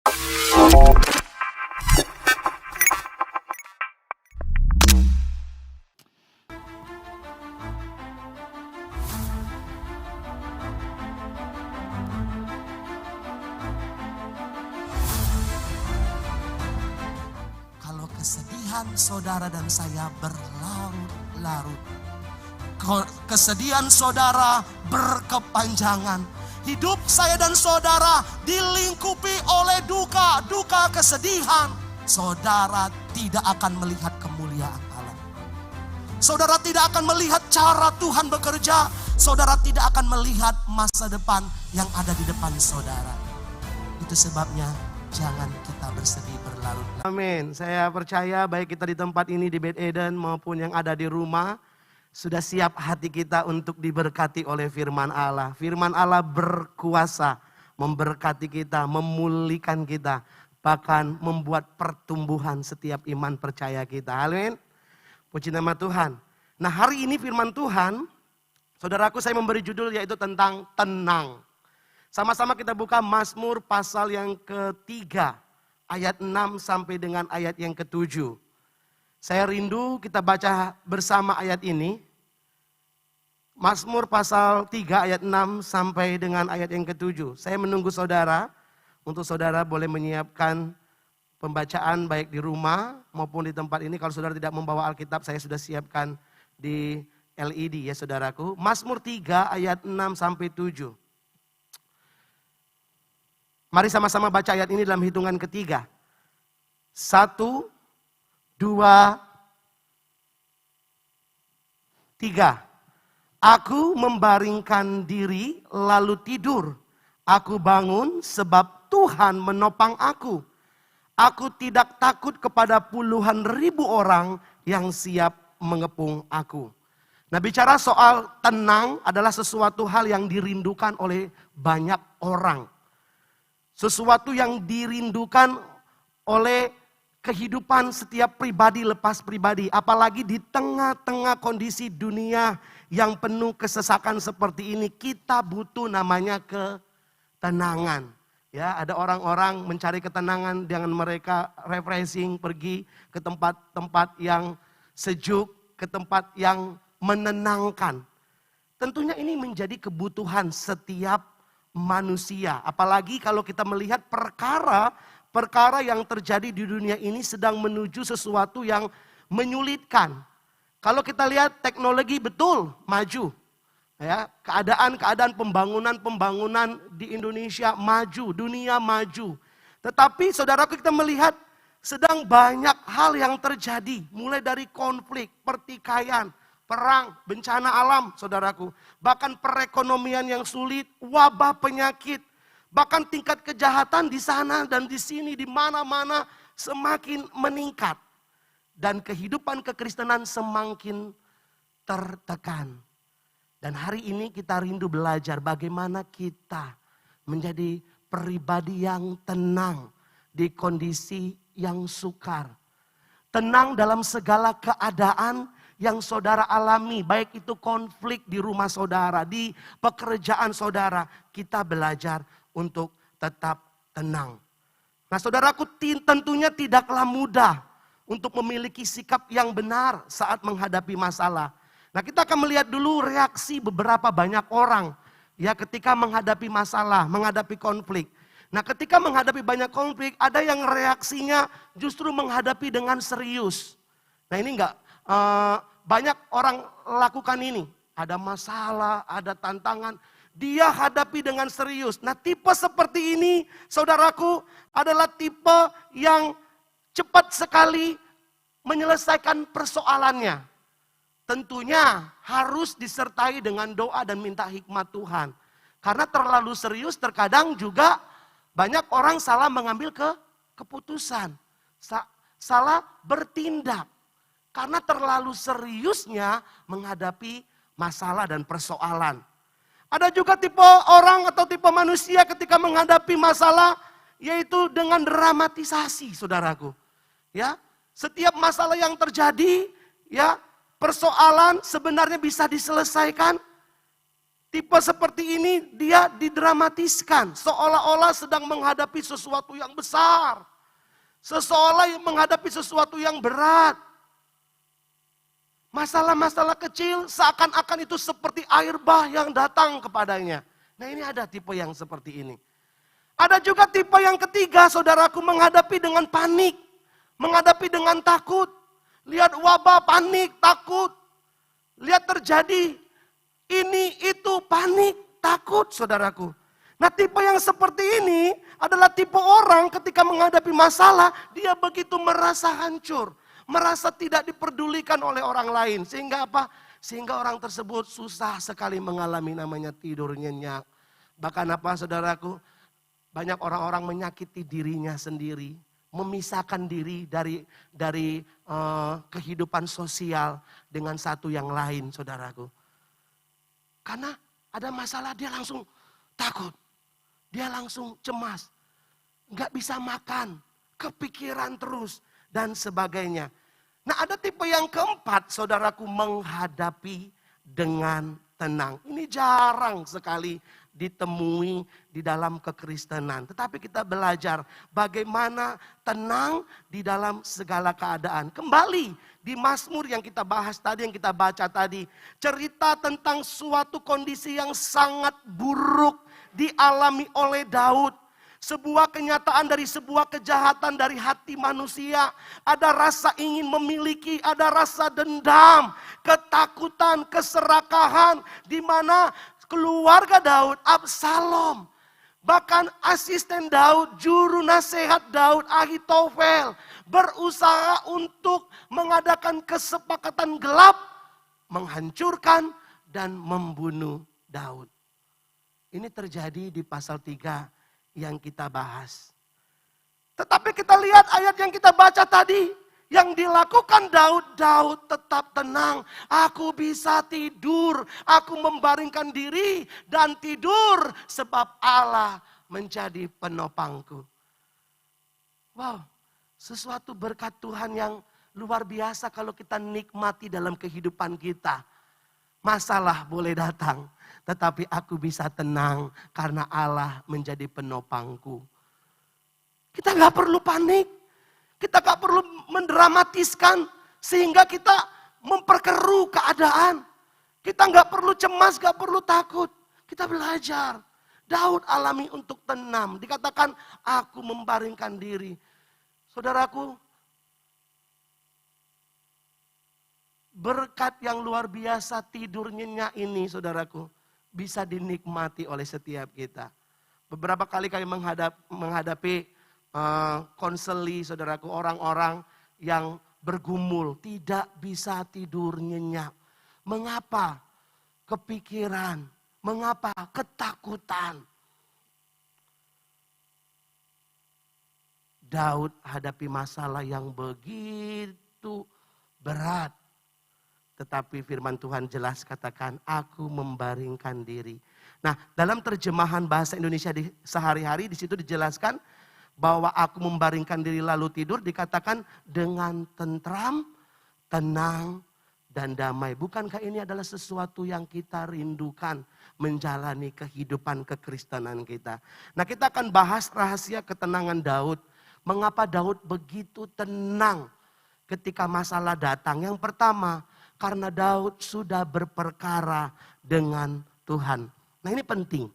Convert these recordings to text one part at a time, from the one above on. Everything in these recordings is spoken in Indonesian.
Kalau kesedihan saudara dan saya berlarut-larut, kesedihan saudara berkepanjangan, hidup saya dan saudara dilingkupi oleh duka kesedihan, saudara tidak akan melihat kemuliaan Allah. Saudara tidak akan melihat cara Tuhan bekerja. Saudara tidak akan melihat masa depan yang ada di depan saudara. Itu sebabnya jangan kita bersedih berlarut-larut. Amin. Saya percaya baik kita di tempat ini di Beth Eden maupun yang ada di rumah, sudah siap hati kita untuk diberkati oleh firman Allah. Firman Allah berkuasa memberkati kita, memulihkan kita, bahkan membuat pertumbuhan setiap iman percaya kita. Amin. Puji nama Tuhan. Nah, hari ini firman Tuhan, saudaraku, saya memberi judul yaitu tentang tenang. Sama-sama kita buka Mazmur pasal yang ketiga, ayat 6 sampai dengan ayat yang ke-7. Saya rindu kita baca bersama ayat ini. Mazmur pasal 3 ayat 6 sampai dengan ayat yang ke-7. Saya menunggu saudara, untuk saudara boleh menyiapkan pembacaan baik di rumah maupun di tempat ini. Kalau saudara tidak membawa Alkitab, saya sudah siapkan di LED ya saudaraku. Mazmur 3 ayat 6 sampai 7. Mari sama-sama baca ayat ini dalam hitungan ketiga. 1, 2, 3. Aku membaringkan diri lalu tidur. Aku bangun sebab Tuhan menopang aku. Aku tidak takut kepada puluhan ribu orang yang siap mengepung aku. Nah, bicara soal tenang adalah sesuatu hal yang dirindukan oleh banyak orang. Sesuatu yang dirindukan oleh kehidupan setiap pribadi lepas pribadi. Apalagi di tengah-tengah kondisi dunia yang penuh kesesakan seperti ini. Kita butuh namanya ketenangan. Ya, ada orang-orang mencari ketenangan dengan mereka refreshing, pergi ke tempat-tempat yang sejuk, ke tempat yang menenangkan. Tentunya ini menjadi kebutuhan setiap manusia. Apalagi kalau kita melihat perkara yang terjadi di dunia ini sedang menuju sesuatu yang menyulitkan. Kalau kita lihat teknologi betul maju. Ya, keadaan pembangunan di Indonesia maju, dunia maju. Tetapi saudaraku, kita melihat sedang banyak hal yang terjadi. Mulai dari konflik, pertikaian, perang, bencana alam saudaraku. Bahkan perekonomian yang sulit, wabah penyakit. Bahkan tingkat kejahatan di sana dan di sini, di mana-mana semakin meningkat. Dan kehidupan kekristenan semakin tertekan. Dan hari ini kita rindu belajar bagaimana kita menjadi pribadi yang tenang di kondisi yang sukar. Tenang dalam segala keadaan yang saudara alami, baik itu konflik di rumah saudara, di pekerjaan saudara. Kita belajar untuk tetap tenang. Nah, saudaraku, tentunya tidaklah mudah untuk memiliki sikap yang benar saat menghadapi masalah. Nah, kita akan melihat dulu reaksi beberapa banyak orang ya ketika menghadapi masalah, menghadapi konflik. Nah, ketika menghadapi banyak konflik, ada yang reaksinya justru menghadapi dengan serius. Nah, ini enggak banyak orang lakukan ini. Ada masalah, ada tantangan, dia hadapi dengan serius. Nah, tipe seperti ini, saudaraku, adalah tipe yang cepat sekali menyelesaikan persoalannya. Tentunya harus disertai dengan doa dan minta hikmat Tuhan. Karena terlalu serius terkadang juga banyak orang salah mengambil keputusan. Salah bertindak. Karena terlalu seriusnya menghadapi masalah dan persoalan. Ada juga tipe orang atau tipe manusia ketika menghadapi masalah, yaitu dengan dramatisasi, saudaraku. Ya, setiap masalah yang terjadi, ya, persoalan sebenarnya bisa diselesaikan Tipe seperti ini dia didramatiskan. Seolah-olah sedang menghadapi sesuatu yang besar. Seolah menghadapi sesuatu yang berat. Masalah-masalah kecil seakan-akan itu seperti air bah yang datang kepadanya. Nah ini ada tipe yang seperti ini. Ada juga tipe yang ketiga, saudaraku, menghadapi dengan panik. Menghadapi dengan takut. Lihat wabah, panik, takut. Lihat terjadi ini, itu, panik, takut, saudaraku. Nah tipe yang seperti ini adalah tipe orang ketika menghadapi masalah, dia begitu merasa hancur. Merasa tidak diperdulikan oleh orang lain. Sehingga apa? Sehingga orang tersebut susah sekali mengalami namanya tidur nyenyak. Bahkan apa, saudaraku? Banyak orang-orang menyakiti dirinya sendiri. Memisahkan diri dari kehidupan sosial dengan satu yang lain, saudaraku. Karena ada masalah dia langsung takut. Dia langsung cemas. Nggak bisa makan. Kepikiran terus. Dan sebagainya. Nah ada tipe yang keempat, saudaraku, menghadapi dengan tenang. Ini jarang sekali ditemui di dalam kekristenan. Tetapi kita belajar bagaimana tenang di dalam segala keadaan. Kembali di Mazmur yang kita bahas tadi, yang kita baca tadi. Cerita tentang suatu kondisi yang sangat buruk dialami oleh Daud. Sebuah kenyataan dari sebuah kejahatan dari hati manusia. Ada rasa ingin memiliki, ada rasa dendam, ketakutan, keserakahan. Di mana keluarga Daud, Absalom, bahkan asisten Daud, juru nasihat Daud, Ahitofel, berusaha untuk mengadakan kesepakatan gelap, menghancurkan dan membunuh Daud. Ini terjadi di pasal 3 yang kita bahas. Tetapi kita lihat ayat yang kita baca tadi. Yang dilakukan Daud tetap tenang. Aku bisa tidur, aku membaringkan diri dan tidur sebab Allah menjadi penopangku. Wow, sesuatu berkat Tuhan yang luar biasa kalau kita nikmati dalam kehidupan kita. Masalah boleh datang, tetapi aku bisa tenang karena Allah menjadi penopangku. Kita gak perlu panik. Kita gak perlu mendramatiskan sehingga kita memperkeruh keadaan. Kita gak perlu cemas, gak perlu takut. Kita belajar. Daud alami untuk tenang. Dikatakan aku membaringkan diri. Saudaraku, berkat yang luar biasa tidur nyenyak ini, saudaraku, bisa dinikmati oleh setiap kita. Beberapa kali kami menghadapi konseli, saudaraku, orang-orang yang bergumul, tidak bisa tidur nyenyak. Mengapa? Kepikiran. Mengapa? Ketakutan. Daud hadapi masalah yang begitu berat. Tetapi firman Tuhan jelas katakan, aku membaringkan diri. Nah, dalam terjemahan bahasa Indonesia di sehari-hari di situ dijelaskan bahwa aku membaringkan diri lalu tidur, dikatakan dengan tentram, tenang, dan damai. Bukankah ini adalah sesuatu yang kita rindukan menjalani kehidupan kekristenan kita. Nah kita akan bahas rahasia ketenangan Daud. Mengapa Daud begitu tenang ketika masalah datang. Yang pertama, karena Daud sudah berperkara dengan Tuhan. Nah ini penting.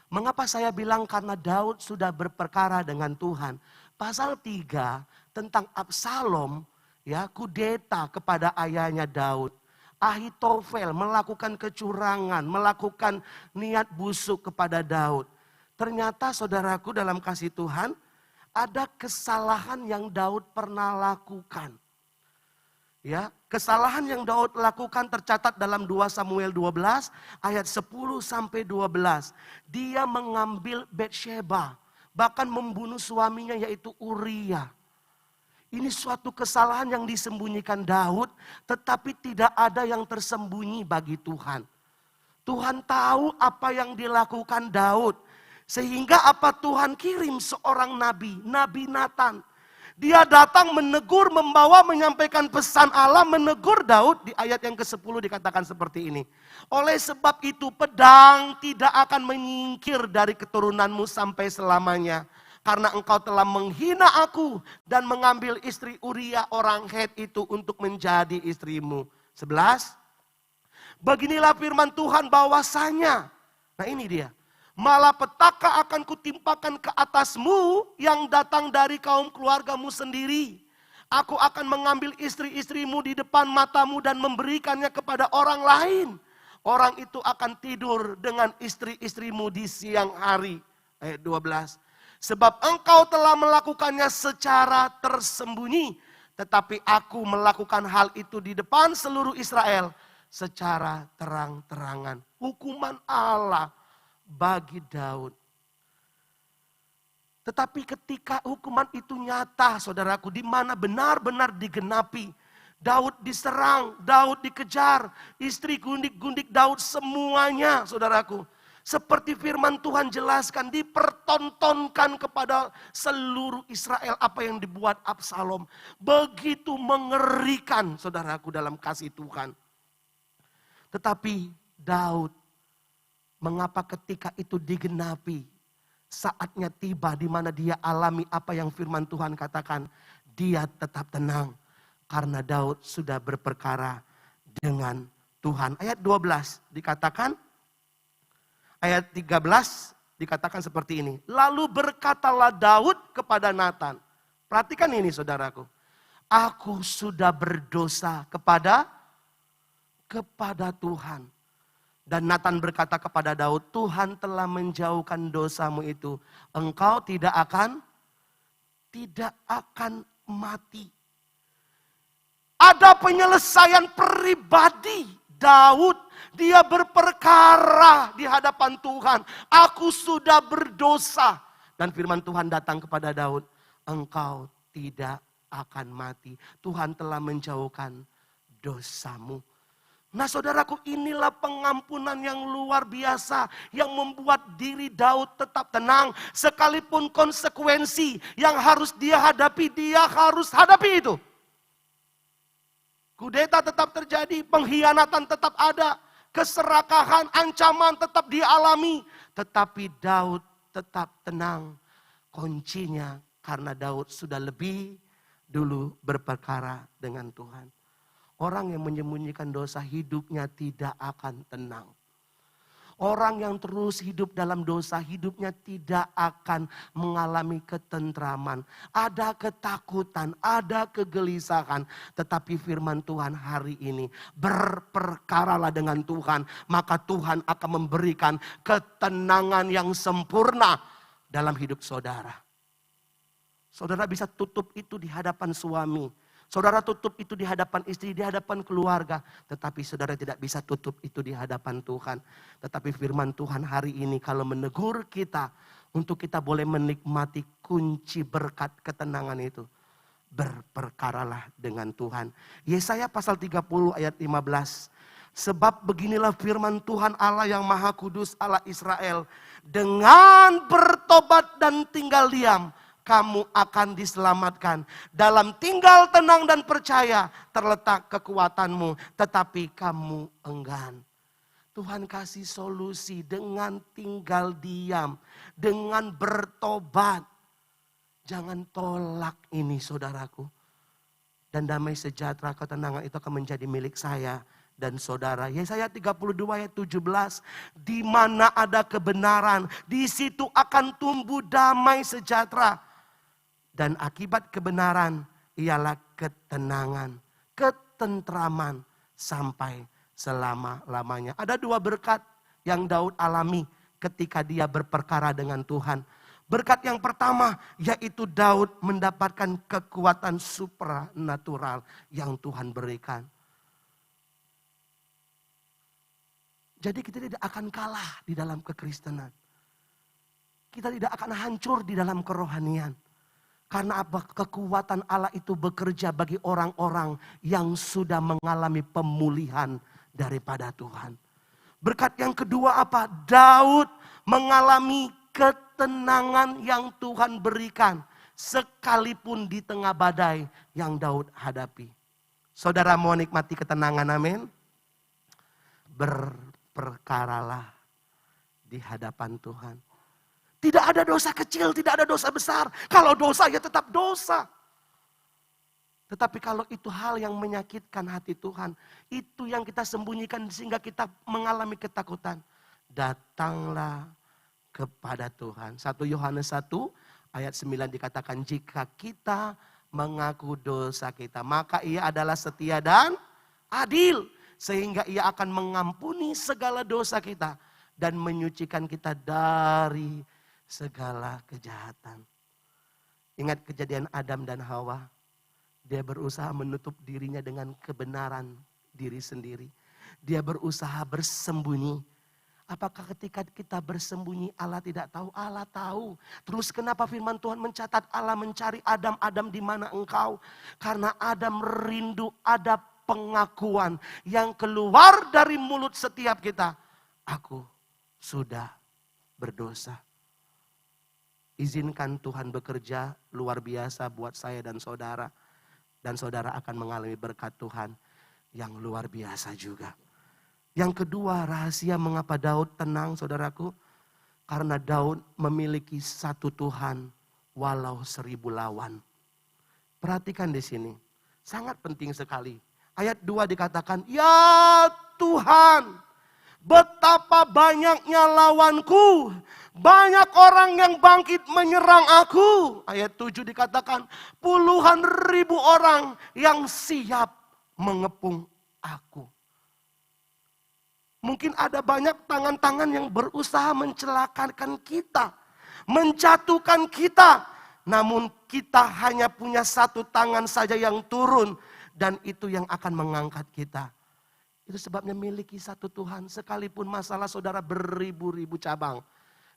Mengapa saya bilang karena Daud sudah berperkara dengan Tuhan. Pasal 3 tentang Absalom, ya, kudeta kepada ayahnya Daud. Ahitofel melakukan kecurangan, melakukan niat busuk kepada Daud. Ternyata saudaraku dalam kasih Tuhan, ada kesalahan yang Daud pernah lakukan. Ya, kesalahan yang Daud lakukan tercatat dalam 2 Samuel 12 ayat 10 sampai 12. Dia mengambil Batsheba, bahkan membunuh suaminya yaitu Uria. Ini suatu kesalahan yang disembunyikan Daud, tetapi tidak ada yang tersembunyi bagi Tuhan. Tuhan tahu apa yang dilakukan Daud. Sehingga apa Tuhan kirim seorang nabi, Nabi Nathan. Dia datang menegur, membawa, menyampaikan pesan Allah, menegur Daud. Di ayat yang ke-10 dikatakan seperti ini. Oleh sebab itu pedang tidak akan menyingkir dari keturunanmu sampai selamanya. Karena engkau telah menghina aku dan mengambil istri Uria orang Het itu untuk menjadi istrimu. 11. Beginilah firman Tuhan bahwasanya. Nah ini dia. Malapetaka akan kutimpakan ke atasmu yang datang dari kaum keluargamu sendiri. Aku akan mengambil istri-istrimu di depan matamu dan memberikannya kepada orang lain. Orang itu akan tidur dengan istri-istrimu di siang hari. Ayat 12. Sebab engkau telah melakukannya secara tersembunyi. Tetapi aku melakukan hal itu di depan seluruh Israel secara terang-terangan. Hukuman Allah bagi Daud. Tetapi ketika hukuman itu nyata, saudaraku, di mana benar-benar digenapi. Daud diserang, Daud dikejar, istri gundik-gundik Daud semuanya, saudaraku. Seperti firman Tuhan jelaskan, dipertontonkan kepada seluruh Israel apa yang dibuat Absalom. Begitu mengerikan, saudaraku, dalam kasih Tuhan. Tetapi Daud, mengapa ketika itu digenapi, saatnya tiba di mana dia alami apa yang firman Tuhan katakan, dia tetap tenang karena Daud sudah berperkara dengan Tuhan. Ayat 12 dikatakan, ayat 13 dikatakan seperti ini. Lalu berkatalah Daud kepada Natan. Perhatikan ini saudaraku. Aku sudah berdosa kepada Tuhan. Dan Natan berkata kepada Daud, Tuhan telah menjauhkan dosamu itu. Engkau tidak akan mati. Ada penyelesaian pribadi Daud. Dia berperkara di hadapan Tuhan. Aku sudah berdosa. Dan firman Tuhan datang kepada Daud. Engkau tidak akan mati. Tuhan telah menjauhkan dosamu. Nah saudaraku, inilah pengampunan yang luar biasa. Yang membuat diri Daud tetap tenang. Sekalipun konsekuensi yang harus dia hadapi, dia harus hadapi itu. Kudeta tetap terjadi, pengkhianatan tetap ada. Keserakahan, ancaman tetap dialami. Tetapi Daud tetap tenang. Kuncinya karena Daud sudah lebih dulu berperkara dengan Tuhan. Orang yang menyembunyikan dosa hidupnya tidak akan tenang. Orang yang terus hidup dalam dosa hidupnya tidak akan mengalami ketentraman. Ada ketakutan, ada kegelisahan. Tetapi firman Tuhan hari ini, berperkaralah dengan Tuhan. Maka Tuhan akan memberikan ketenangan yang sempurna dalam hidup saudara. Saudara bisa tutup itu di hadapan suami. Saudara tutup itu di hadapan istri, di hadapan keluarga. Tetapi saudara tidak bisa tutup itu di hadapan Tuhan. Tetapi firman Tuhan hari ini kalau menegur kita, untuk kita boleh menikmati kunci berkat ketenangan itu. Berperkaralah dengan Tuhan. Yesaya pasal 30 ayat 15. Sebab beginilah firman Tuhan Allah yang Maha Kudus, Allah Israel. Dengan bertobat dan tinggal diam, kamu akan diselamatkan. Dalam tinggal tenang dan percaya terletak kekuatanmu. Tetapi kamu enggan. Tuhan kasih solusi dengan tinggal diam. Dengan bertobat. Jangan tolak ini saudaraku. Dan damai sejahtera ketenangan itu akan menjadi milik saya dan saudara. Yesaya 32 ayat 17. Di mana ada kebenaran, di situ akan tumbuh damai sejahtera. Dan akibat kebenaran ialah ketenangan, ketentraman sampai selama-lamanya. Ada dua berkat yang Daud alami ketika dia berperkara dengan Tuhan. Berkat yang pertama yaitu Daud mendapatkan kekuatan supranatural yang Tuhan berikan. Jadi kita tidak akan kalah di dalam kekristenan. Kita tidak akan hancur di dalam kerohanian. Karena apa? Kekuatan Allah itu bekerja bagi orang-orang yang sudah mengalami pemulihan daripada Tuhan. Berkat yang kedua apa? Daud mengalami ketenangan yang Tuhan berikan sekalipun di tengah badai yang Daud hadapi. Saudara mau nikmati ketenangan, amin? Berperkaralah di hadapan Tuhan. Tidak ada dosa kecil, tidak ada dosa besar. Kalau dosa ya tetap dosa. Tetapi kalau itu hal yang menyakitkan hati Tuhan, itu yang kita sembunyikan sehingga kita mengalami ketakutan. Datanglah kepada Tuhan. 1 Yohanes 1 ayat 9 dikatakan, jika kita mengaku dosa kita, maka ia adalah setia dan adil. Sehingga ia akan mengampuni segala dosa kita dan menyucikan kita dari segala kejahatan. Ingat kejadian Adam dan Hawa. Dia berusaha menutup dirinya dengan kebenaran diri sendiri. Dia berusaha bersembunyi. Apakah ketika kita bersembunyi Allah tidak tahu? Allah tahu. Terus kenapa firman Tuhan mencatat Allah mencari Adam, Adam di mana engkau? Karena Adam rindu ada pengakuan yang keluar dari mulut setiap kita. Aku sudah berdosa. Izinkan Tuhan bekerja luar biasa buat saya dan saudara. Dan saudara akan mengalami berkat Tuhan yang luar biasa juga. Yang kedua, rahasia mengapa Daud tenang, saudaraku. Karena Daud memiliki satu Tuhan walau 1000 lawan. Perhatikan di sini, sangat penting sekali. Ayat 2 dikatakan, ya Tuhan, betapa banyaknya lawanku. Banyak orang yang bangkit menyerang aku. Ayat 7 dikatakan, puluhan ribu orang yang siap mengepung aku. Mungkin ada banyak tangan-tangan yang berusaha mencelakakan kita, menjatuhkan kita. Namun kita hanya punya satu tangan saja yang turun, dan itu yang akan mengangkat kita. Itu sebabnya miliki satu Tuhan, sekalipun masalah saudara beribu-ribu cabang.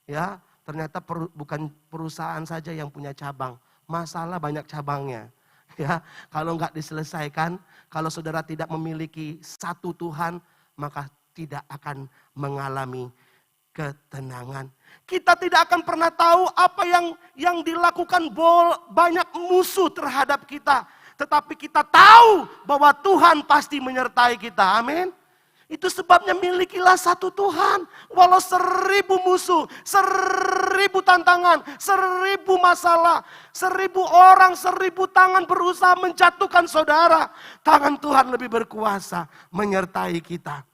Ya, ternyata bukan perusahaan saja yang punya cabang, masalah banyak cabangnya. Ya, kalau nggak diselesaikan, kalau saudara tidak memiliki satu Tuhan, maka tidak akan mengalami ketenangan. Kita tidak akan pernah tahu apa yang dilakukan banyak musuh terhadap kita. Tetapi kita tahu bahwa Tuhan pasti menyertai kita. Amin. Itu sebabnya milikilah satu Tuhan. Walau 1000 musuh, 1000 tantangan, 1000 masalah, 1000 orang, 1000 tangan berusaha menjatuhkan saudara. Tangan Tuhan lebih berkuasa menyertai kita.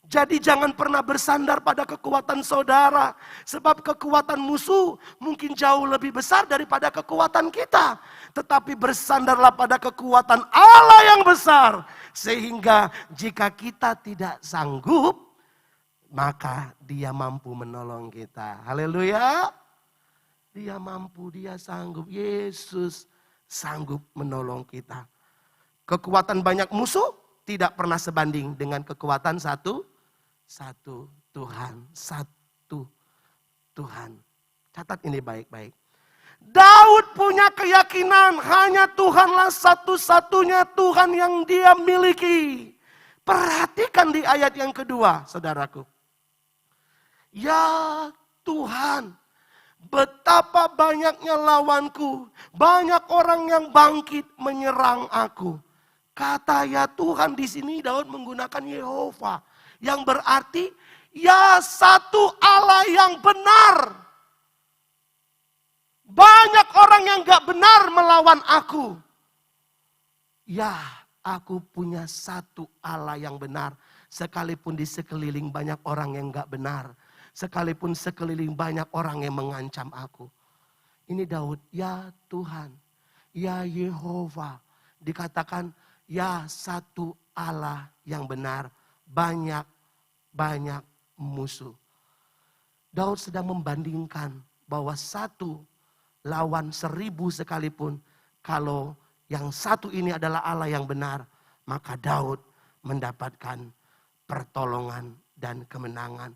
Jadi jangan pernah bersandar pada kekuatan saudara. Sebab kekuatan musuh mungkin jauh lebih besar daripada kekuatan kita. Tetapi bersandarlah pada kekuatan Allah yang besar. Sehingga jika kita tidak sanggup, maka Dia mampu menolong kita. Haleluya. Dia mampu, Dia sanggup. Yesus sanggup menolong kita. Kekuatan banyak musuh tidak pernah sebanding dengan kekuatan satu Tuhan. Satu Tuhan. Catat ini baik-baik. Daud punya keyakinan hanya Tuhanlah satu-satunya Tuhan yang dia miliki. Perhatikan di ayat yang kedua, saudaraku. Ya Tuhan, betapa banyaknya lawanku. Banyak orang yang bangkit menyerang aku. Kata ya Tuhan di sini Daud menggunakan Yehova. Yang berarti ya satu Allah yang benar. Banyak orang yang gak benar melawan aku. Ya, aku punya satu Allah yang benar. Sekalipun di sekeliling banyak orang yang gak benar. Sekalipun sekeliling banyak orang yang mengancam aku. Ini Daud, ya Tuhan, ya Yehova. Dikatakan, ya satu Allah yang benar. Banyak musuh. Daud sedang membandingkan bahwa satu lawan 1000 sekalipun. Kalau yang satu ini adalah Allah yang benar, maka Daud mendapatkan pertolongan dan kemenangan.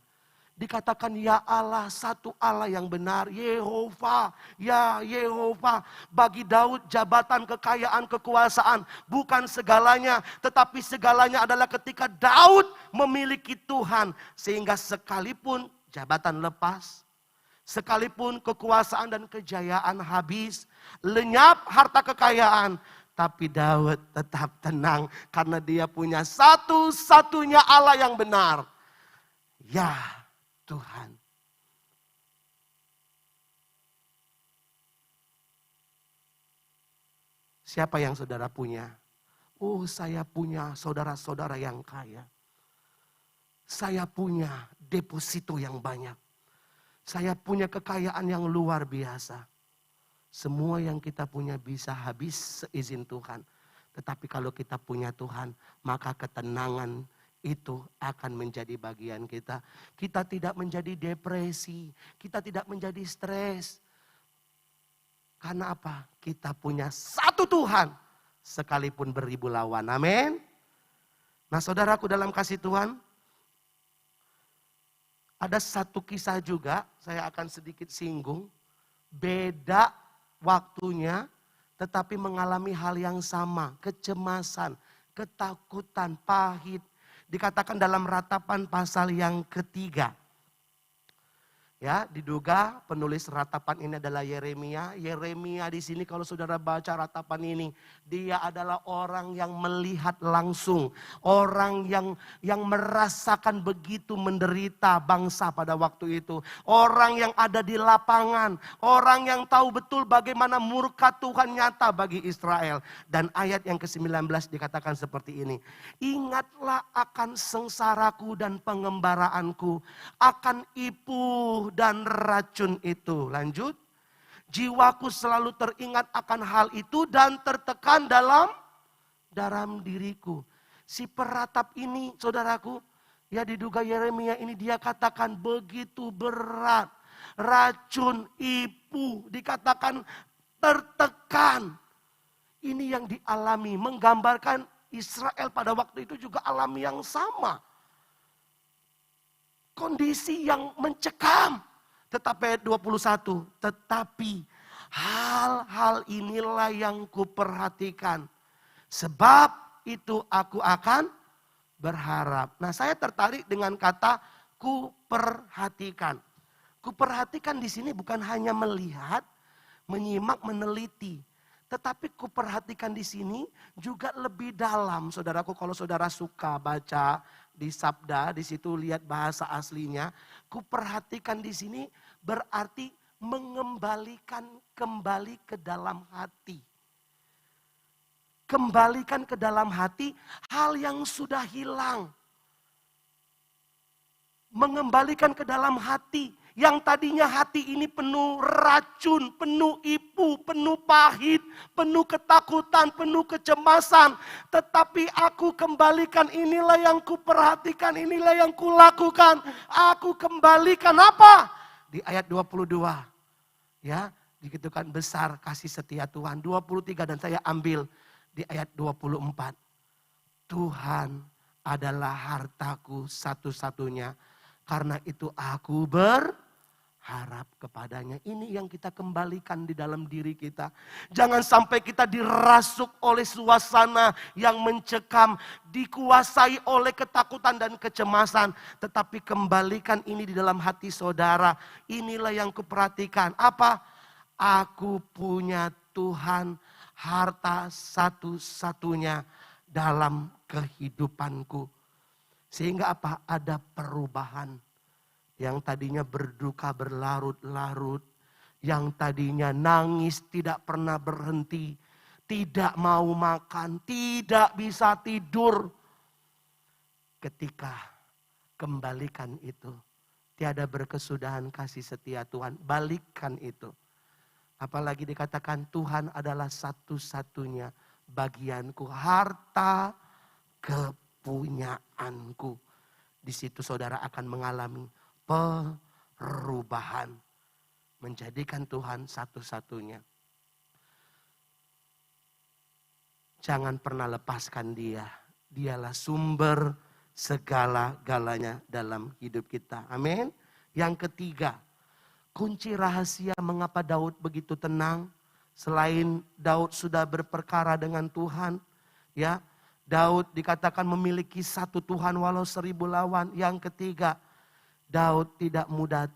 Dikatakan ya Allah, satu Allah yang benar, Yehova, ya Yehova. Bagi Daud jabatan, kekayaan, kekuasaan bukan segalanya. Tetapi segalanya adalah ketika Daud memiliki Tuhan. Sehingga sekalipun jabatan lepas, Sekalipun kekuasaan dan kejayaan habis, lenyap harta kekayaan, tapi Daud tetap tenang karena dia punya satu-satunya Allah yang benar. Ya Tuhan. Siapa yang saudara punya? Oh, saya punya saudara-saudara yang kaya. Saya punya deposito yang banyak. Saya punya kekayaan yang luar biasa. Semua yang kita punya bisa habis seizin Tuhan. Tetapi kalau kita punya Tuhan, maka ketenangan itu akan menjadi bagian kita. Kita tidak menjadi depresi, kita tidak menjadi stres. Karena apa? Kita punya satu Tuhan, sekalipun beribu lawan. Amin. Nah, saudaraku dalam kasih Tuhan, ada satu kisah juga, saya akan sedikit singgung. Beda waktunya, tetapi mengalami hal yang sama. Kecemasan, ketakutan, pahit. Dikatakan dalam Ratapan pasal yang ketiga. Ya, diduga penulis ratapan ini adalah Yeremia. Yeremia di sini kalau saudara baca ratapan ini, dia adalah orang yang melihat langsung, orang yang merasakan begitu menderita bangsa pada waktu itu, orang yang ada di lapangan, orang yang tahu betul bagaimana murka Tuhan nyata bagi Israel. Dan ayat yang ke-19 dikatakan seperti ini. Ingatlah akan sengsaraku dan pengembaraanku, akan ipuh dan racun itu. Lanjut. Jiwaku selalu teringat akan hal itu dan tertekan dalam diriku. Si peratap ini, saudaraku, ya diduga Yeremia ini, dia katakan begitu berat. Racun, ipu, dikatakan tertekan. Ini yang dialami, menggambarkan Israel pada waktu itu juga alami yang sama. Kondisi yang mencekam. Tetapi ayat 21, tetapi hal-hal inilah yang kuperhatikan. Sebab itu aku akan berharap. Nah, saya tertarik dengan kata kuperhatikan. Kuperhatikan di sini bukan hanya melihat, menyimak, meneliti. Tetapi kuperhatikan di sini juga lebih dalam. Saudaraku, kalau saudara suka baca di Sabda, di situ lihat bahasa aslinya. Kuperhatikan di sini berarti mengembalikan kembali ke dalam hati. Kembalikan ke dalam hati hal yang sudah hilang. Mengembalikan ke dalam hati. Yang tadinya hati ini penuh racun, penuh ipu, penuh pahit, penuh ketakutan, penuh kecemasan. Tetapi aku kembalikan, inilah yang kuperhatikan, inilah yang kulakukan. Aku kembalikan apa? Di ayat 22. Ya, dikitukan besar kasih setia Tuhan. 23 dan saya ambil di ayat 24. Tuhan adalah hartaku satu-satunya. Karena itu aku berharap kepadanya. Ini yang kita kembalikan di dalam diri kita. Jangan sampai kita dirasuk oleh suasana yang mencekam. Dikuasai oleh ketakutan dan kecemasan. Tetapi kembalikan ini di dalam hati saudara. Inilah yang kuperhatikan. Apa? Aku punya Tuhan, harta satu-satunya dalam kehidupanku. Sehingga apa? Ada perubahan. Yang tadinya berduka berlarut-larut. Yang tadinya nangis tidak pernah berhenti. Tidak mau makan, tidak bisa tidur. Ketika kembalikan itu. Tiada berkesudahan kasih setia Tuhan. Balikkan itu. Apalagi dikatakan Tuhan adalah satu-satunya bagianku. Harta kepunyaanku. Di situ saudara akan mengalami perubahan. Menjadikan Tuhan satu-satunya. Jangan pernah lepaskan dia. Dialah sumber segala-galanya dalam hidup kita. Amin. Yang ketiga, kunci rahasia mengapa Daud begitu tenang. Selain Daud sudah berperkara dengan Tuhan. Ya, Daud dikatakan memiliki satu Tuhan walau 1000 lawan. Yang ketiga, Daud tidak mudah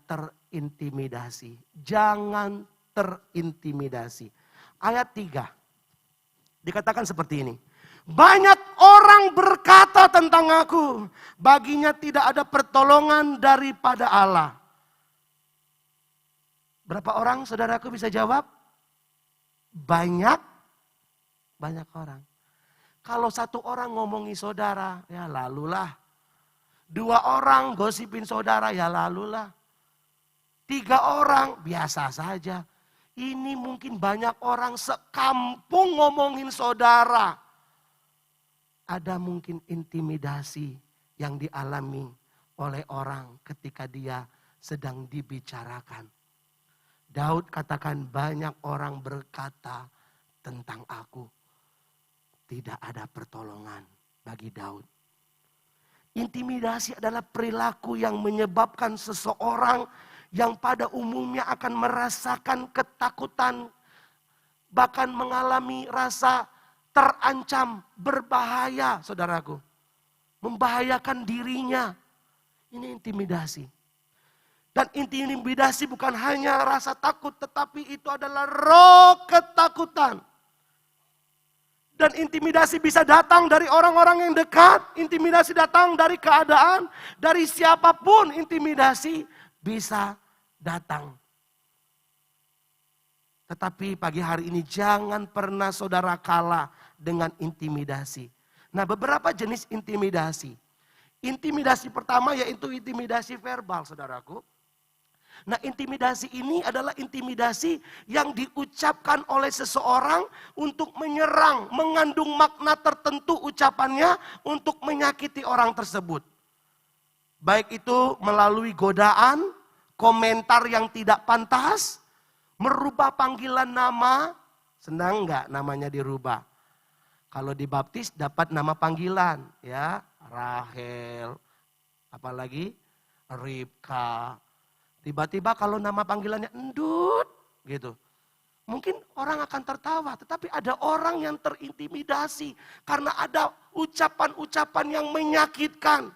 terintimidasi. Jangan terintimidasi. Ayat 3. Dikatakan seperti ini. Banyak orang berkata tentang aku, baginya tidak ada pertolongan daripada Allah. Berapa orang saudaraku bisa jawab? Banyak orang. Kalau satu orang ngomongi saudara, ya lalulah. 2 orang gosipin saudara, ya lalulah. 3 orang, biasa saja. Ini mungkin banyak orang sekampung ngomongin saudara. Ada mungkin intimidasi yang dialami oleh orang ketika dia sedang dibicarakan. Daud katakan banyak orang berkata tentang aku. Tidak ada pertolongan bagi Daud. Intimidasi adalah perilaku yang menyebabkan seseorang yang pada umumnya akan merasakan ketakutan, bahkan mengalami rasa terancam, berbahaya, saudaraku. Membahayakan dirinya. Ini intimidasi. Dan intimidasi bukan hanya rasa takut, tetapi itu adalah roh ketakutan. Dan intimidasi bisa datang dari orang-orang yang dekat, intimidasi datang dari keadaan, dari siapapun intimidasi bisa datang. Tetapi pagi hari ini jangan pernah saudara kalah dengan intimidasi. Nah, beberapa jenis intimidasi. Intimidasi pertama yaitu intimidasi verbal, saudaraku. Nah, intimidasi ini adalah intimidasi yang diucapkan oleh seseorang untuk menyerang, mengandung makna tertentu ucapannya untuk menyakiti orang tersebut. Baik itu melalui godaan, komentar yang tidak pantas, merubah panggilan nama. Senang enggak namanya dirubah? Kalau dibaptis dapat nama panggilan, ya, Rahel, apalagi Ribka. Tiba-tiba kalau nama panggilannya Endut, gitu. Mungkin orang akan tertawa, tetapi ada orang yang terintimidasi karena ada ucapan-ucapan yang menyakitkan.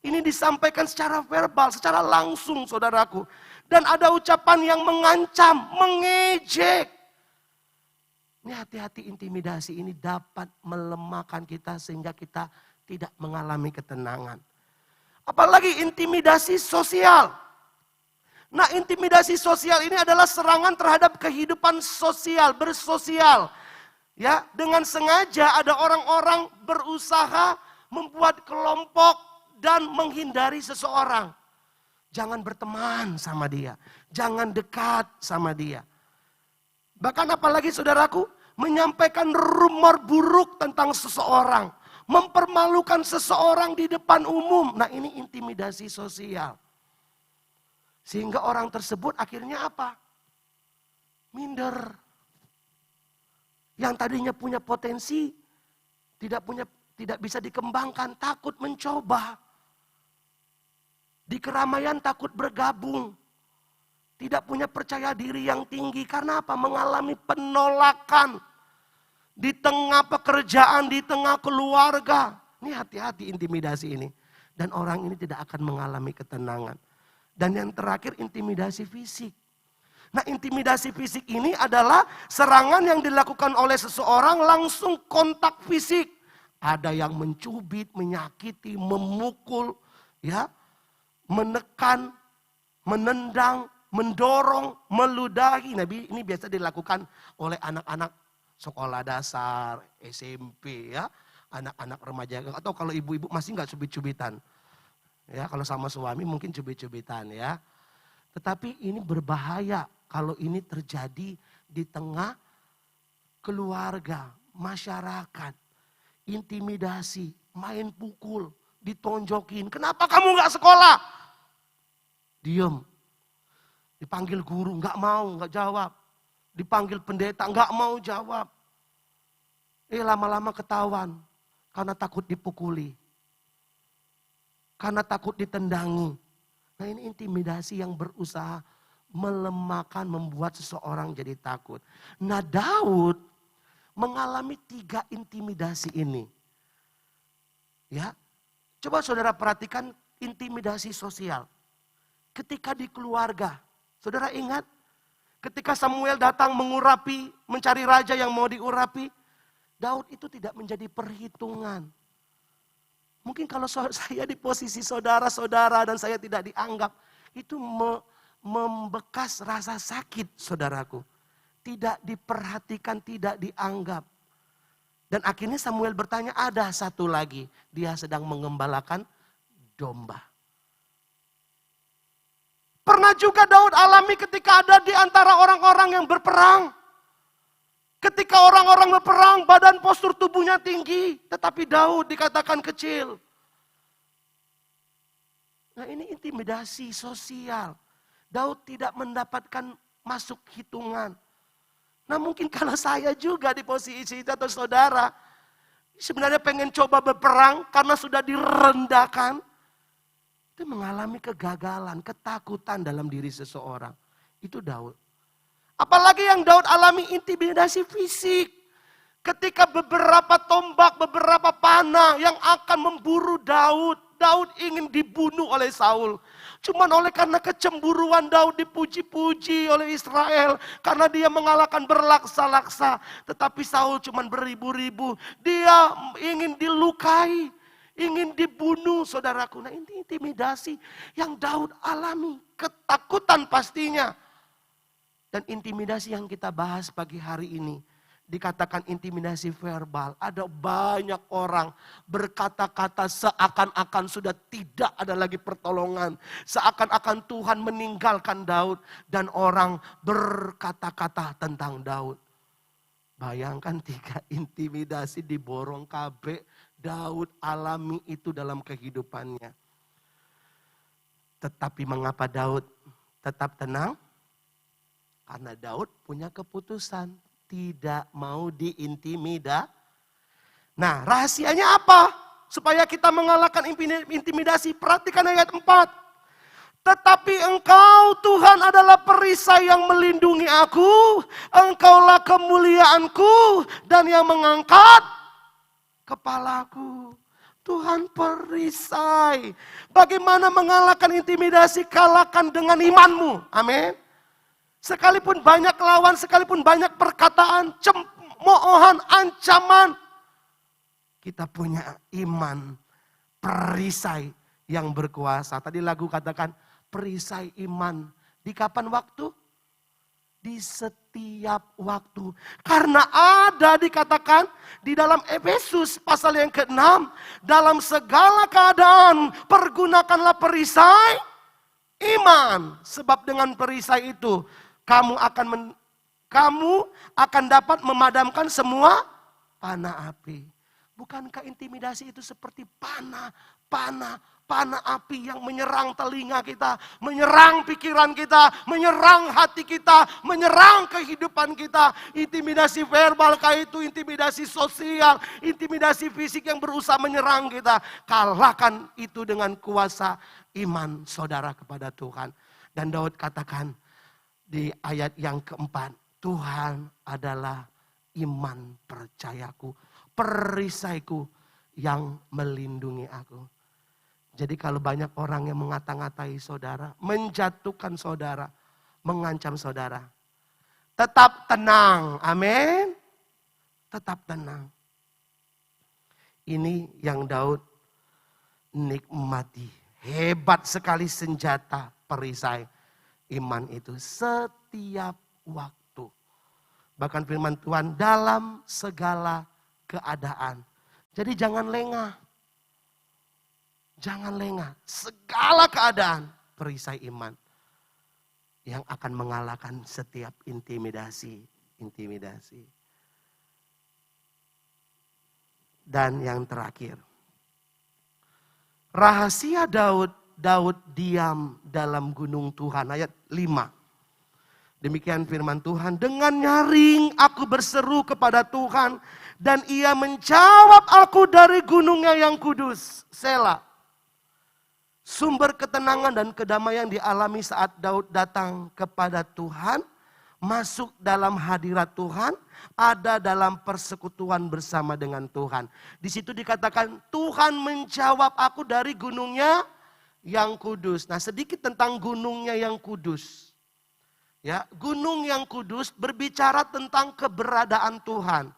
Ini disampaikan secara verbal, secara langsung, saudaraku. Dan ada ucapan yang mengancam, mengejek. Ini hati-hati, intimidasi ini dapat melemahkan kita sehingga kita tidak mengalami ketenangan. Apalagi intimidasi sosial. Nah, intimidasi sosial ini adalah serangan terhadap kehidupan sosial, bersosial. Ya, dengan sengaja ada orang-orang berusaha membuat kelompok dan menghindari seseorang. Jangan berteman sama dia, jangan dekat sama dia. Bahkan apalagi saudaraku, menyampaikan rumor buruk tentang seseorang, mempermalukan seseorang di depan umum. Nah, ini intimidasi sosial. Sehingga orang tersebut akhirnya apa? Minder. Yang tadinya punya potensi, tidak bisa dikembangkan, takut mencoba. Di keramaian takut bergabung. Tidak punya percaya diri yang tinggi. Karena apa? Mengalami penolakan. Di tengah pekerjaan, di tengah keluarga. Ini hati-hati intimidasi ini. Dan orang ini tidak akan mengalami ketenangan. Dan yang terakhir intimidasi fisik. Nah, intimidasi fisik ini adalah serangan yang dilakukan oleh seseorang langsung kontak fisik. Ada yang mencubit, menyakiti, memukul, ya, menekan, menendang, mendorong, meludahi. Nah, ini biasa dilakukan oleh anak-anak sekolah dasar, SMP, ya, anak-anak remaja. Atau kalau ibu-ibu masih nggak cubit-cubitan. Ya, kalau sama suami mungkin cubit-cubitan, ya. Tetapi ini berbahaya kalau ini terjadi di tengah keluarga, masyarakat. Intimidasi, main pukul, ditonjokin. Kenapa kamu nggak sekolah? Diem. Dipanggil guru, nggak mau, nggak jawab. Dipanggil pendeta, nggak mau jawab. Lama-lama ketahuan karena takut dipukuli. Karena takut ditendangi. Nah, ini intimidasi yang berusaha melemahkan, membuat seseorang jadi takut. Nah, Daud mengalami 3 intimidasi ini. Ya, coba saudara perhatikan intimidasi sosial. Ketika di keluarga, Saudara ingat ketika Samuel datang mengurapi, mencari raja yang mau diurapi, Daud itu tidak menjadi perhitungan. Mungkin kalau saya di posisi saudara-saudara dan saya tidak dianggap, itu membekas rasa sakit saudaraku. Tidak diperhatikan, tidak dianggap. Dan akhirnya Samuel bertanya, ada satu lagi. Dia sedang mengembalakan domba. Pernah juga Daud alami ketika ada di antara orang-orang yang berperang. Ketika orang-orang berperang, badan postur tubuhnya tinggi. Tetapi Daud dikatakan kecil. Nah ini intimidasi sosial. Daud tidak mendapatkan masuk hitungan. Nah mungkin kalau saya juga di posisi itu atau saudara. Sebenarnya pengen coba berperang karena sudah direndahkan. Itu mengalami kegagalan, ketakutan dalam diri seseorang. Itu Daud. Apalagi yang Daud alami intimidasi fisik. Ketika beberapa tombak, beberapa panah yang akan memburu Daud. Daud ingin dibunuh oleh Saul. Cuman oleh karena kecemburuan Daud dipuji-puji oleh Israel. Karena dia mengalahkan berlaksa-laksa. Tetapi Saul cuman beribu-ribu. Dia ingin dilukai. Ingin dibunuh saudaraku. Nah ini intimidasi yang Daud alami. Ketakutan pastinya. Dan intimidasi yang kita bahas pagi hari ini. Dikatakan intimidasi verbal. Ada banyak orang berkata-kata seakan-akan sudah tidak ada lagi pertolongan. Seakan-akan Tuhan meninggalkan Daud. Dan orang berkata-kata tentang Daud. Bayangkan 3 intimidasi diborong KB. Daud alami itu dalam kehidupannya. Tetapi mengapa Daud tetap tenang? Karena Daud punya keputusan. Tidak mau diintimidasi. Nah rahasianya apa? Supaya kita mengalahkan intimidasi. Perhatikan ayat 4. Tetapi engkau Tuhan adalah perisai yang melindungi aku. Engkaulah kemuliaanku dan yang mengangkat kepalaku. Tuhan perisai. Bagaimana mengalahkan intimidasi? Kalahkan dengan imanmu. Amin. Sekalipun banyak lawan, sekalipun banyak perkataan, cemoohan, ancaman. Kita punya iman perisai yang berkuasa. Tadi lagu katakan perisai iman. Di kapan waktu? Di setiap waktu. Karena ada dikatakan di dalam Efesus pasal yang ke-6. Dalam segala keadaan pergunakanlah perisai iman. Sebab dengan perisai itu kamu akan dapat memadamkan semua panah api. Bukankah intimidasi itu seperti panah api yang menyerang telinga kita, menyerang pikiran kita, menyerang hati kita, menyerang kehidupan kita. Intimidasi verbal kah itu, intimidasi sosial, intimidasi fisik yang berusaha menyerang kita. Kalahkan itu dengan kuasa iman saudara kepada Tuhan. Dan Daud katakan di ayat yang keempat, Tuhan adalah iman percayaku, perisaiku yang melindungi aku. Jadi kalau banyak orang yang mengata-ngatai saudara, menjatuhkan saudara, mengancam saudara, tetap tenang, amin. Tetap tenang. Ini yang Daud nikmati. Hebat sekali senjata perisai iman itu setiap waktu. Bahkan firman Tuhan dalam segala keadaan. Jadi jangan lengah. Jangan lengah. Segala keadaan perisai iman. Yang akan mengalahkan setiap intimidasi. Dan yang terakhir. Rahasia Daud diam dalam gunung Tuhan. Ayat 5. Demikian firman Tuhan. Dengan nyaring aku berseru kepada Tuhan. Dan ia menjawab aku dari gunungnya yang kudus. Selah. Sumber ketenangan dan kedamaian dialami saat Daud datang kepada Tuhan. Masuk dalam hadirat Tuhan. Ada dalam persekutuan bersama dengan Tuhan. Di situ dikatakan Tuhan menjawab aku dari gunungnya yang kudus. Nah sedikit tentang gunungnya yang kudus. Ya, gunung yang kudus berbicara tentang keberadaan Tuhan.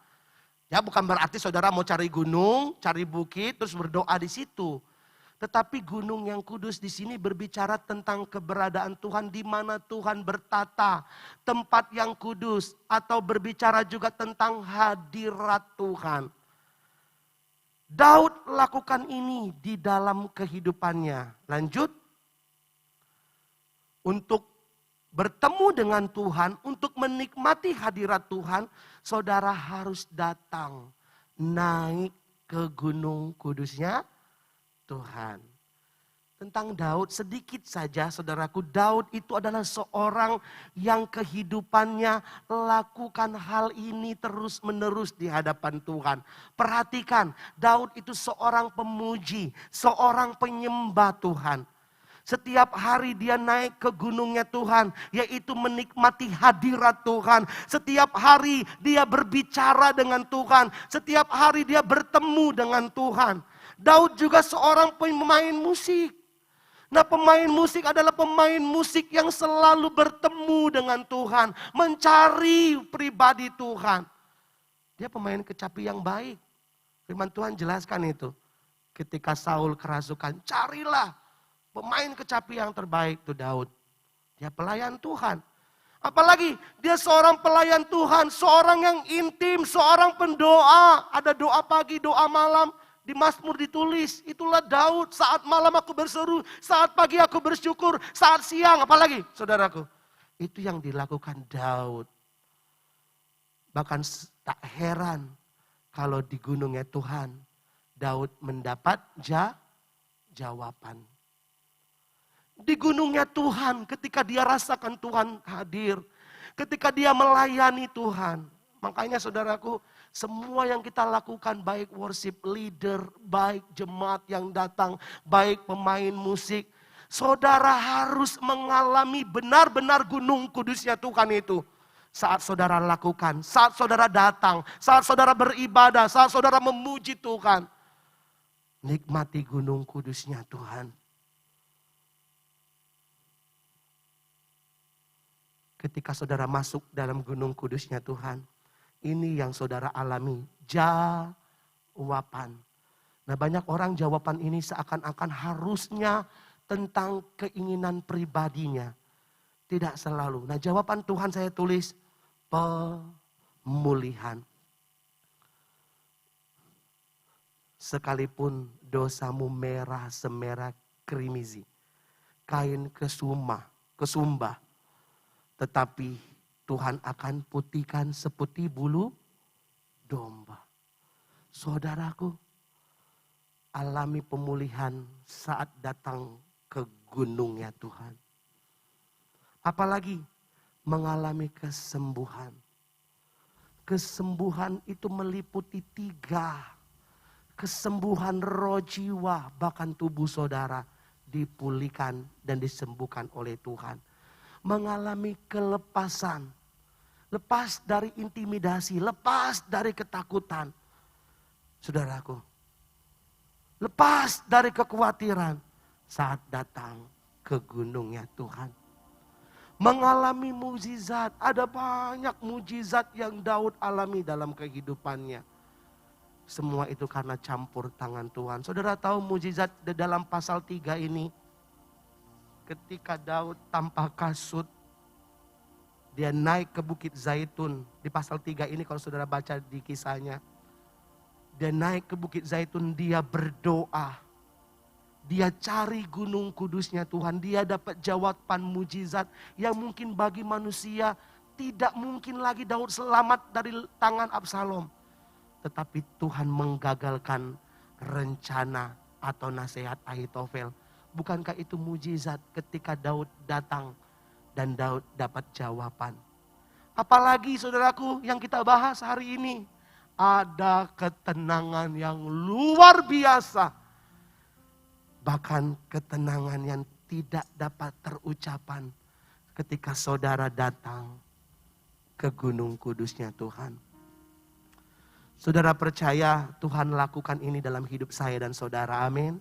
Ya, bukan berarti saudara mau cari gunung, cari bukit, terus berdoa di situ. Tetapi gunung yang kudus di sini berbicara tentang keberadaan Tuhan, di mana Tuhan bertata, tempat yang kudus, atau berbicara juga tentang hadirat Tuhan. Daud lakukan ini di dalam kehidupannya. Lanjut. Untuk bertemu dengan Tuhan, untuk menikmati hadirat Tuhan, saudara harus datang, naik ke gunung kudusnya Tuhan. Tentang Daud sedikit saja saudaraku, Daud itu adalah seorang yang kehidupannya lakukan hal ini terus menerus di hadapan Tuhan. Perhatikan, Daud itu seorang pemuji, seorang penyembah Tuhan. Setiap hari dia naik ke gunungnya Tuhan, yaitu menikmati hadirat Tuhan. Setiap hari dia berbicara dengan Tuhan. Setiap hari dia bertemu dengan Tuhan. Daud juga seorang pemain musik. Nah, pemain musik adalah pemain musik yang selalu bertemu dengan Tuhan. Mencari pribadi Tuhan. Dia pemain kecapi yang baik. Firman Tuhan jelaskan itu. Ketika Saul kerasukan, carilah pemain kecapi yang terbaik itu Daud. Dia pelayan Tuhan. Apalagi dia seorang pelayan Tuhan, seorang yang intim, seorang pendoa. Ada doa pagi, doa malam. Di Mazmur ditulis, itulah Daud. Saat malam aku berseru, saat pagi aku bersyukur, saat siang. Apalagi saudaraku, itu yang dilakukan Daud. Bahkan tak heran kalau di gunungnya Tuhan, Daud mendapat jawaban. Di gunungnya Tuhan, ketika dia rasakan Tuhan hadir, ketika dia melayani Tuhan. Makanya saudaraku, semua yang kita lakukan, baik worship leader, baik jemaat yang datang, baik pemain musik, saudara harus mengalami benar-benar gunung kudusnya Tuhan itu. Saat saudara lakukan, saat saudara datang, saat saudara beribadah, saat saudara memuji Tuhan. Nikmati gunung kudusnya Tuhan. Ketika saudara masuk dalam gunung kudusnya Tuhan, ini yang saudara alami, jawaban. Nah, banyak orang jawaban ini seakan-akan harusnya tentang keinginan pribadinya. Tidak selalu. Nah, jawaban Tuhan saya tulis pemulihan. Sekalipun dosamu merah semerah krimizi, kain kesumbah, tetapi Tuhan akan putihkan seputih bulu domba. Saudaraku, alami pemulihan saat datang ke gunungnya Tuhan. Apalagi mengalami kesembuhan. Kesembuhan itu meliputi 3. Kesembuhan roh, jiwa, bahkan tubuh saudara dipulihkan dan disembuhkan oleh Tuhan. Mengalami kelepasan. Lepas dari intimidasi, lepas dari ketakutan. Saudaraku, lepas dari kekhawatiran saat datang ke gunungnya Tuhan. Mengalami mujizat, ada banyak mujizat yang Daud alami dalam kehidupannya. Semua itu karena campur tangan Tuhan. Saudara tahu mujizat di dalam pasal 3 ini, ketika Daud tanpa kasut, dia naik ke Bukit Zaitun. Di pasal 3 ini kalau saudara baca di kisahnya. Dia naik ke Bukit Zaitun, dia berdoa. Dia cari gunung kudusnya Tuhan. Dia dapat jawaban mujizat yang mungkin bagi manusia tidak mungkin lagi Daud selamat dari tangan Absalom. Tetapi Tuhan menggagalkan rencana atau nasihat Ahitofel. Bukankah itu mujizat ketika Daud datang dan Daud dapat jawaban? Apalagi saudaraku yang kita bahas hari ini, ada ketenangan yang luar biasa. Bahkan ketenangan yang tidak dapat terucapan ketika saudara datang ke gunung kudusnya Tuhan. Saudara percaya Tuhan lakukan ini dalam hidup saya dan saudara, amin.